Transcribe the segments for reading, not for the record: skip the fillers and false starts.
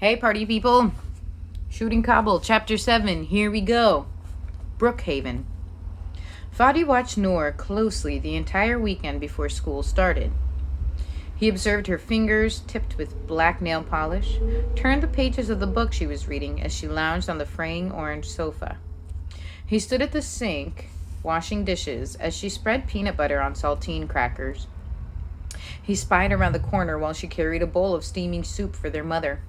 Hey, party people. Shooting Kabul, Chapter 7. Here we go. Brookhaven. Fadi watched Noor closely the entire weekend before school started. He observed her fingers tipped with black nail polish, turned the pages of the book she was reading as she lounged on the fraying orange sofa. He stood at the sink, washing dishes, as she spread peanut butter on saltine crackers. He spied around the corner while she carried a bowl of steaming soup for their mother.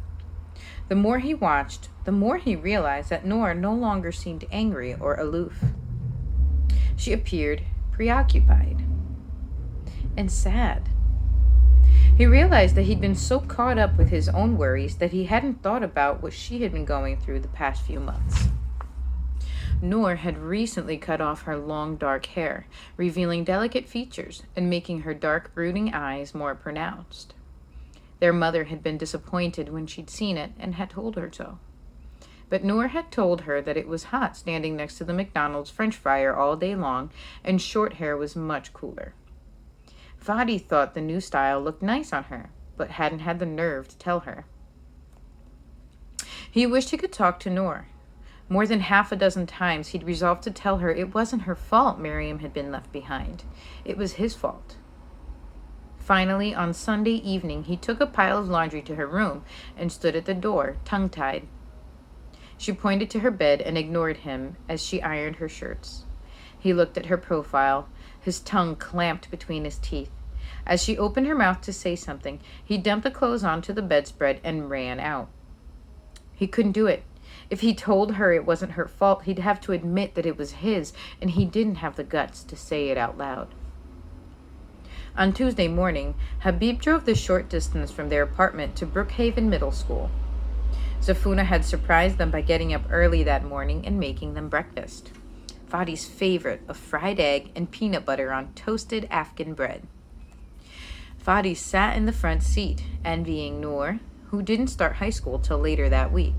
The more he watched, the more he realized that Noor no longer seemed angry or aloof. She appeared preoccupied and sad. He realized that he'd been so caught up with his own worries that he hadn't thought about what she had been going through the past few months. Noor had recently cut off her long dark hair, revealing delicate features and making her dark brooding eyes more pronounced. Their mother had been disappointed when she'd seen it and had told her so. But Noor had told her that it was hot standing next to the McDonald's French fryer all day long, and short hair was much cooler. Fadi thought the new style looked nice on her, but hadn't had the nerve to tell her. He wished he could talk to Noor. More than half a dozen times he'd resolved to tell her it wasn't her fault Miriam had been left behind. It was his fault. Finally, on Sunday evening, he took a pile of laundry to her room and stood at the door, tongue-tied. She pointed to her bed and ignored him as she ironed her shirts. He looked at her profile, his tongue clamped between his teeth. As she opened her mouth to say something, he dumped the clothes onto the bedspread and ran out. He couldn't do it. If he told her it wasn't her fault, he'd have to admit that it was his, and he didn't have the guts to say it out loud. On Tuesday morning, Habib drove the short distance from their apartment to Brookhaven Middle School. Zafuna had surprised them by getting up early that morning and making them breakfast. Fadi's favorite of fried egg and peanut butter on toasted Afghan bread. Fadi sat in the front seat, envying Noor, who didn't start high school till later that week.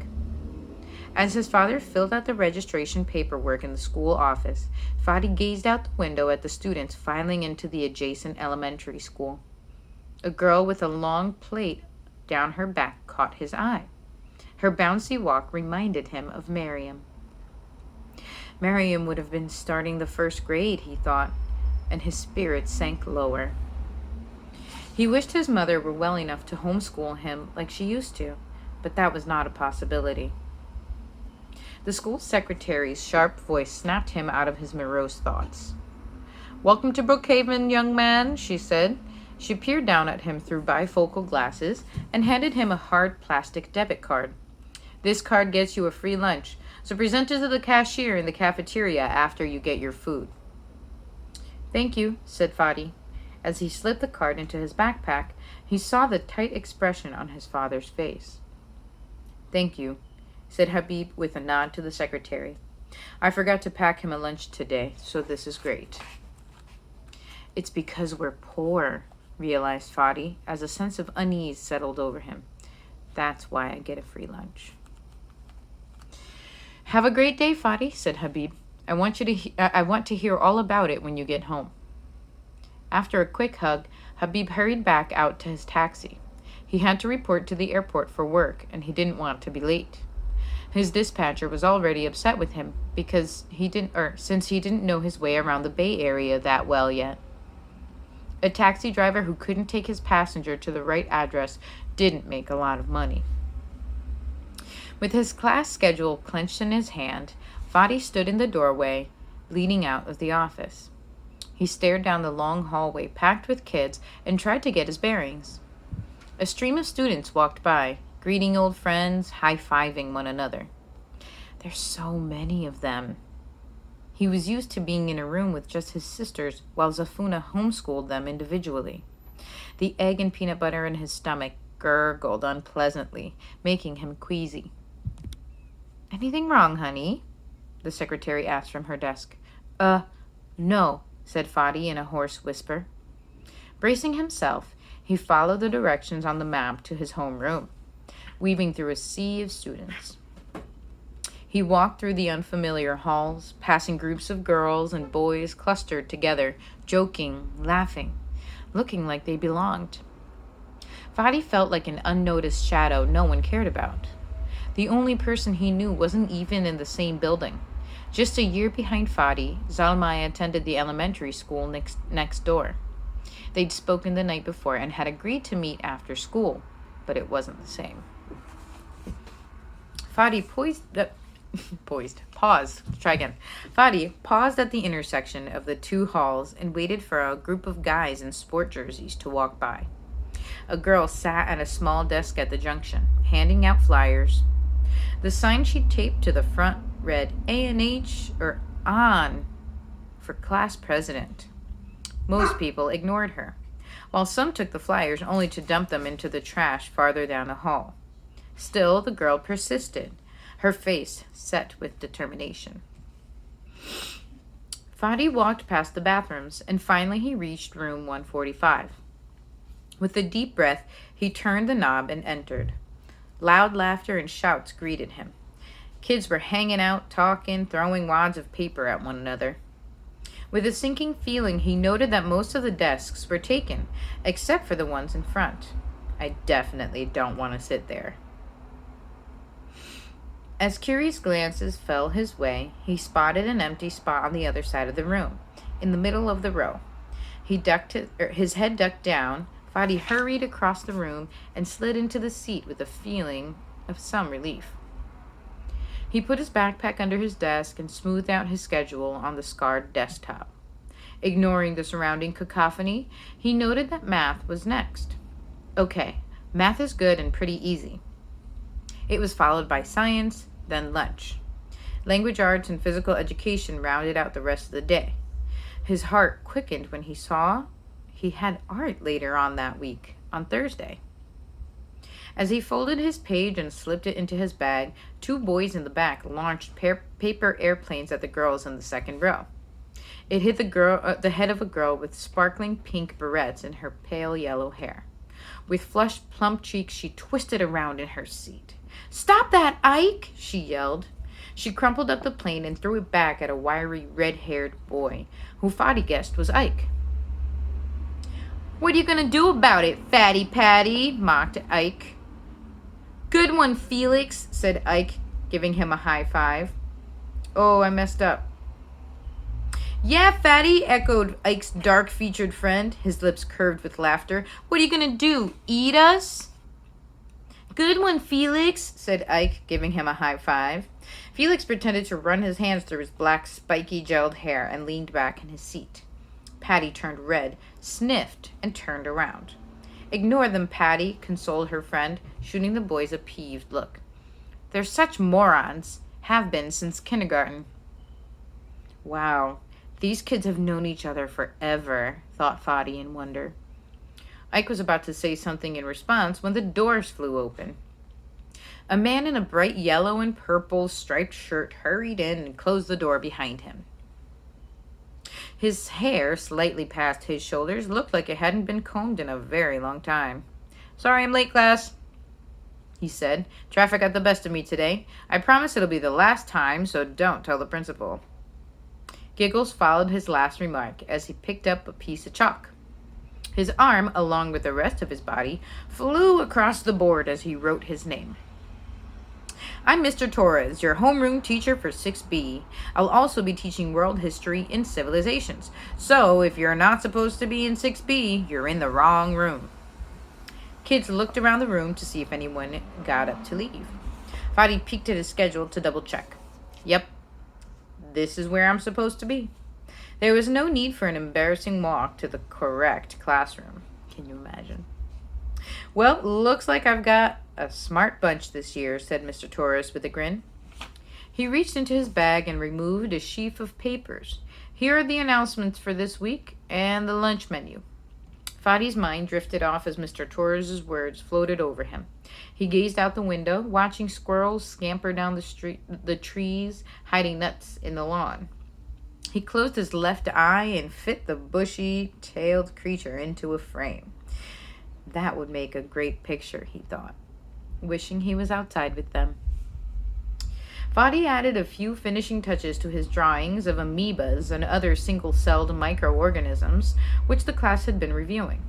As his father filled out the registration paperwork in the school office, Fadi gazed out the window at the students filing into the adjacent elementary school. A girl with a long plait down her back caught his eye. Her bouncy walk reminded him of Miriam. Miriam would have been starting the first grade, he thought, and his spirits sank lower. He wished his mother were well enough to homeschool him like she used to, but that was not a possibility. The school secretary's sharp voice snapped him out of his morose thoughts. "Welcome to Brookhaven, young man," she said. She peered down at him through bifocal glasses and handed him a hard plastic debit card. "This card gets you a free lunch, so present it to the cashier in the cafeteria after you get your food." "Thank you," said Fadi. As he slipped the card into his backpack, he saw the tight expression on his father's face. "Thank you," said Habib with a nod to the secretary. "I forgot to pack him a lunch today, so this is great." "It's because we're poor," realized Fadi, as a sense of unease settled over him. "That's why I get a free lunch." "Have a great day, Fadi," said Habib. I want to hear all about it when you get home." After a quick hug, Habib hurried back out to his taxi. He had to report to the airport for work, and he didn't want to be late. His dispatcher was already upset with him since he didn't know his way around the Bay Area that well yet. A taxi driver who couldn't take his passenger to the right address didn't make a lot of money. With his class schedule clenched in his hand, Fadi stood in the doorway, leaning out of the office. He stared down the long hallway packed with kids and tried to get his bearings. A stream of students walked by, greeting old friends, high-fiving one another. There's so many of them. He was used to being in a room with just his sisters while Zafuna homeschooled them individually. The egg and peanut butter in his stomach gurgled unpleasantly, making him queasy. "Anything wrong, honey?" the secretary asked from her desk. No," said Fadi in a hoarse whisper. Bracing himself, he followed the directions on the map to his homeroom, weaving through a sea of students. He walked through the unfamiliar halls, passing groups of girls and boys clustered together, joking, laughing, looking like they belonged. Fadi felt like an unnoticed shadow no one cared about. The only person he knew wasn't even in the same building. Just a year behind Fadi, Zalmai attended the elementary school next door. They'd spoken the night before and had agreed to meet after school, but it wasn't the same. Fadi Fadi paused at the intersection of the two halls and waited for a group of guys in sport jerseys to walk by. A girl sat at a small desk at the junction, handing out flyers. The sign she taped to the front read A&H or ON for class president. Most people ignored her, while some took the flyers only to dump them into the trash farther down the hall. Still, the girl persisted, her face set with determination. Fadi walked past the bathrooms, and finally he reached room 145. With a deep breath, he turned the knob and entered. Loud laughter and shouts greeted him. Kids were hanging out, talking, throwing wads of paper at one another. With a sinking feeling, he noted that most of the desks were taken, except for the ones in front. I definitely don't want to sit there. As curious glances fell his way, he spotted an empty spot on the other side of the room, in the middle of the row. His head ducked down. Fadi hurried across the room and slid into the seat with a feeling of some relief. He put his backpack under his desk and smoothed out his schedule on the scarred desktop. Ignoring the surrounding cacophony, he noted that math was next. Okay, math is good and pretty easy. It was followed by science, then lunch. Language arts and physical education rounded out the rest of the day. His heart quickened when he saw he had art later on that week, on Thursday. As he folded his page and slipped it into his bag, two boys in the back launched paper airplanes at the girls in the second row. It hit the head of a girl with sparkling pink barrettes in her pale yellow hair. With flushed, plump cheeks, she twisted around in her seat. "Stop that, Ike!" she yelled. She crumpled up the plane and threw it back at a wiry, red-haired boy, who Fadi guessed was Ike. "What are you going to do about it, Fatty Patty?" mocked Ike. "Good one, Felix," said Ike, giving him a high five. "Oh, I messed up." "Yeah, Fatty," echoed Ike's dark-featured friend, his lips curved with laughter. "What are you going to do, eat us?" "Good one, Felix," said Ike, giving him a high five. Felix pretended to run his hands through his black, spiky, gelled hair and leaned back in his seat. Patty turned red, sniffed, and turned around. "Ignore them, Patty," consoled her friend, shooting the boys a peeved look. "They're such morons. Have been since kindergarten." Wow, these kids have known each other forever, thought Fadi in wonder. Ike was about to say something in response when the doors flew open. A man in a bright yellow and purple striped shirt hurried in and closed the door behind him. His hair, slightly past his shoulders, looked like it hadn't been combed in a very long time. "Sorry I'm late, class," he said. "Traffic got the best of me today. I promise it'll be the last time, so don't tell the principal." Giggles followed his last remark as he picked up a piece of chalk. His arm, along with the rest of his body, flew across the board as he wrote his name. "I'm Mr. Torres, your homeroom teacher for 6B. I'll also be teaching world history and civilizations. So if you're not supposed to be in 6B, you're in the wrong room." Kids looked around the room to see if anyone got up to leave. Fadi peeked at his schedule to double check. Yep, this is where I'm supposed to be. There was no need for an embarrassing walk to the correct classroom. Can you imagine? "Well, looks like I've got a smart bunch this year," said Mr. Torres with a grin. He reached into his bag and removed a sheaf of papers. "Here are the announcements for this week and the lunch menu." Fadi's mind drifted off as Mr. Torres's words floated over him. He gazed out the window, watching squirrels scamper down the trees, hiding nuts in the lawn. He closed his left eye and fit the bushy-tailed creature into a frame. That would make a great picture, he thought, wishing he was outside with them. Fadi added a few finishing touches to his drawings of amoebas and other single-celled microorganisms, which the class had been reviewing.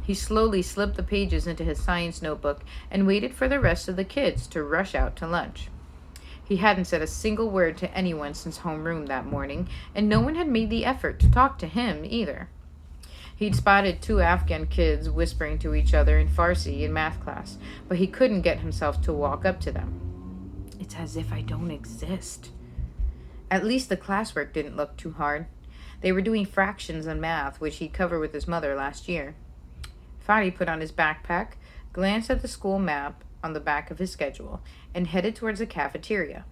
He slowly slipped the pages into his science notebook and waited for the rest of the kids to rush out to lunch. He hadn't said a single word to anyone since homeroom that morning, and no one had made the effort to talk to him either. He'd spotted 2 Afghan kids whispering to each other in Farsi in math class, but he couldn't get himself to walk up to them. It's as if I don't exist. At least the classwork didn't look too hard. They were doing fractions and math, which he'd covered with his mother last year. Fadi put on his backpack, glanced at the school map on the back of his schedule, and headed towards the cafeteria.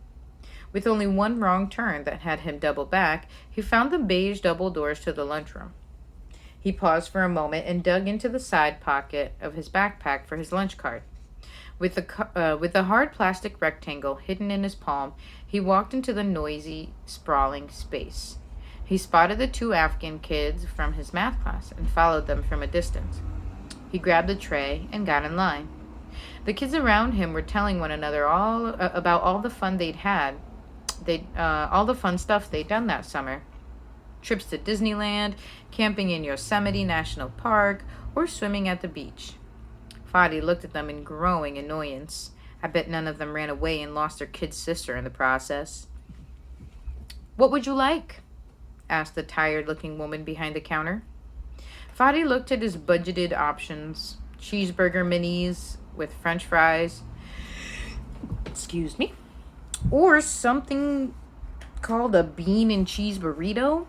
With only one wrong turn that had him double back, he found the beige double doors to the lunchroom. He paused for a moment and dug into the side pocket of his backpack for his lunch card. With the hard plastic rectangle hidden in his palm, he walked into the noisy, sprawling space. He spotted the 2 Afghan kids from his math class and followed them from a distance. He grabbed a tray and got in line. The kids around him were telling one another about all the fun they'd had, all the fun stuff they'd done that summer. Trips to Disneyland, camping in Yosemite National Park, or swimming at the beach. Fadi looked at them in growing annoyance. I bet none of them ran away and lost their kid sister in the process. "What would you like?" asked the tired-looking woman behind the counter. Fadi looked at his budgeted options: cheeseburger minis with French fries, or something called a bean and cheese burrito.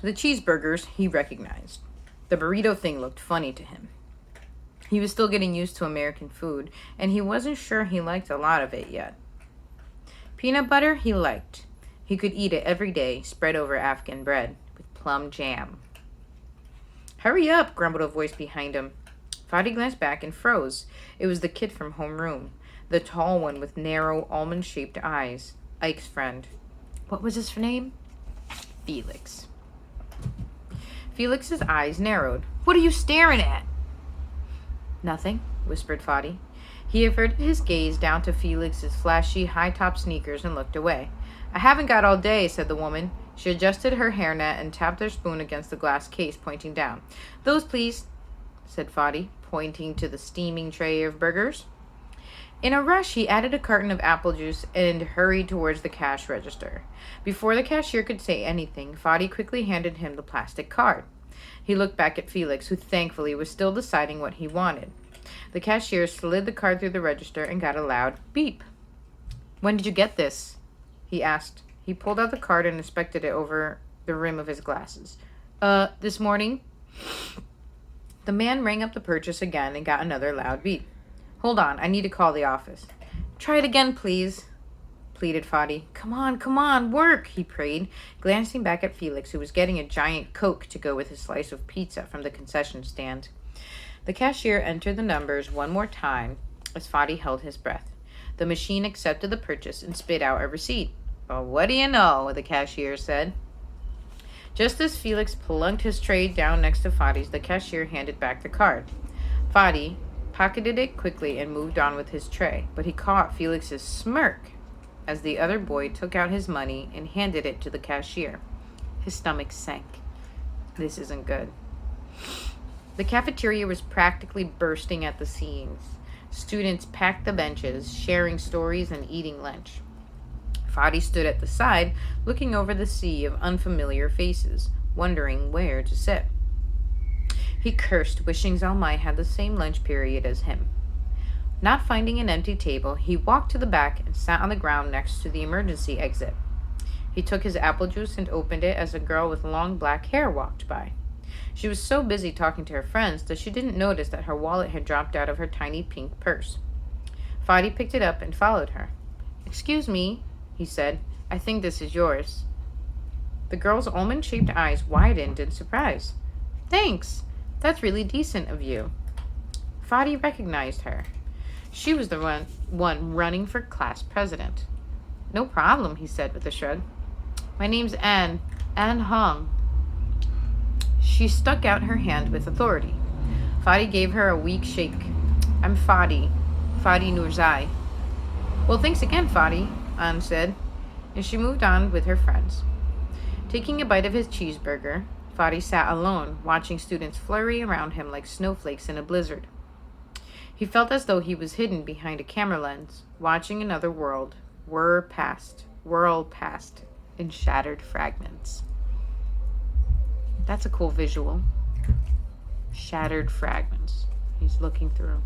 The cheeseburgers he recognized. The burrito thing looked funny to him. He was still getting used to American food, and he wasn't sure he liked a lot of it yet. Peanut butter he liked. He could eat it every day, spread over Afghan bread, with plum jam. "Hurry up," grumbled a voice behind him. Fadi glanced back and froze. It was the kid from homeroom, the tall one with narrow, almond-shaped eyes, Ike's friend. What was his name? Felix. Felix's eyes narrowed. "What are you staring at?" "Nothing," whispered Fadi. He averted his gaze down to Felix's flashy, high-top sneakers and looked away. "I haven't got all day," said the woman. She adjusted her hairnet and tapped her spoon against the glass case, pointing down. "Those, please," said Fadi, pointing to the steaming tray of burgers. In a rush, he added a carton of apple juice and hurried towards the cash register. Before the cashier could say anything, Fadi quickly handed him the plastic card. He looked back at Felix, who thankfully was still deciding what he wanted. The cashier slid the card through the register and got a loud beep. "When did you get this?" he asked. He pulled out the card and inspected it over the rim of his glasses. This morning." The man rang up the purchase again and got another loud beep. "Hold on, I need to call the office." "Try it again, please," pleaded Fadi. Come on, work," he prayed, glancing back at Felix, who was getting a giant Coke to go with his slice of pizza from the concession stand. The cashier entered the numbers one more time as Fadi held his breath. The machine accepted the purchase and spit out a receipt. "Well, what do you know?" the cashier said. Just as Felix plunked his tray down next to Fadi's, the cashier handed back the card. Fadi pocketed it quickly and moved on with his tray, but he caught Felix's smirk as the other boy took out his money and handed it to the cashier. His stomach sank. This isn't good. The cafeteria was practically bursting at the seams. Students packed the benches, sharing stories and eating lunch. Fadi stood at the side, looking over the sea of unfamiliar faces, wondering where to sit. He cursed, wishing Zalmai had the same lunch period as him. Not finding an empty table, he walked to the back and sat on the ground next to the emergency exit. He took his apple juice and opened it as a girl with long black hair walked by. She was so busy talking to her friends that she didn't notice that her wallet had dropped out of her tiny pink purse. Fadi picked it up and followed her. "Excuse me," he said. "I think this is yours." The girl's almond-shaped eyes widened in surprise. "Thanks. That's really decent of you." Fadi recognized her. She was the one running for class president. "No problem," he said with a shrug. "My name's Anne Hong." She stuck out her hand with authority. Fadi gave her a weak shake. "I'm Fadi Nurzai." "Well, thanks again, Fadi," Anne said, and she moved on with her friends. Taking a bite of his cheeseburger, Fadi sat alone, watching students flurry around him like snowflakes in a blizzard. He felt as though he was hidden behind a camera lens, watching another world whirl past in shattered fragments. That's a cool visual. Shattered fragments. He's looking through.